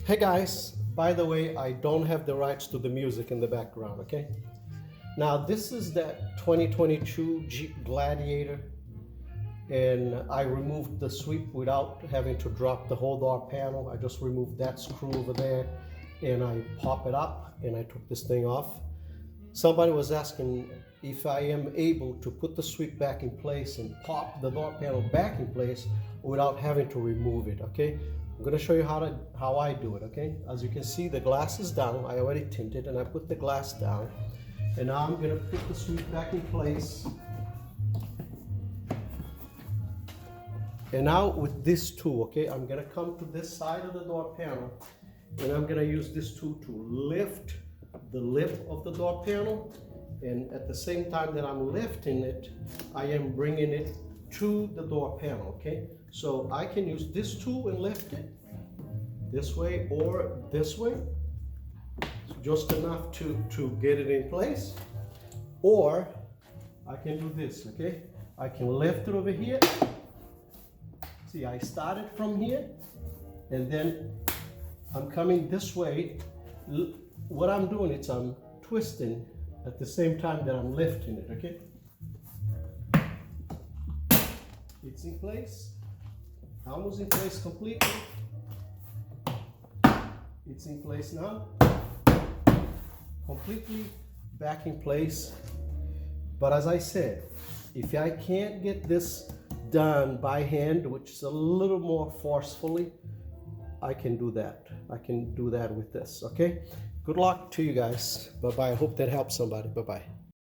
Hey guys, by the way, I don't have the rights to the music in the background, okay? Now this is that 2022 Jeep Gladiator, and I removed the sweep without having to drop the whole door panel. I just removed that screw over there and I pop it up and I took this thing off. Somebody was asking if I am able to put the sweep back in place and pop the door panel back in place without having to remove it, okay? I'm gonna show you how I do it, okay? As you can see, the glass is down. I already tinted and I put the glass down. And now I'm gonna put the sweep back in place. And now with this tool, okay, I'm gonna come to this side of the door panel and I'm gonna use this tool to lift the lip of the door panel. And at the same time that I'm lifting it, I am bringing it to the door panel, okay? So I can use this tool and lift it this way or this way, just enough to get it in place. Or I can do this, okay? I can lift it over here. See, I started from here and then I'm coming this way. What I'm doing is I'm twisting at the same time that I'm lifting it, okay? It's in place, almost in place completely. It's in place now, completely back in place. But as I said, if I can't get this done by hand, which is a little more forcefully, I can do that. I can do that with this, okay? Good luck to you guys. Bye-bye. I hope that helps somebody. Bye-bye.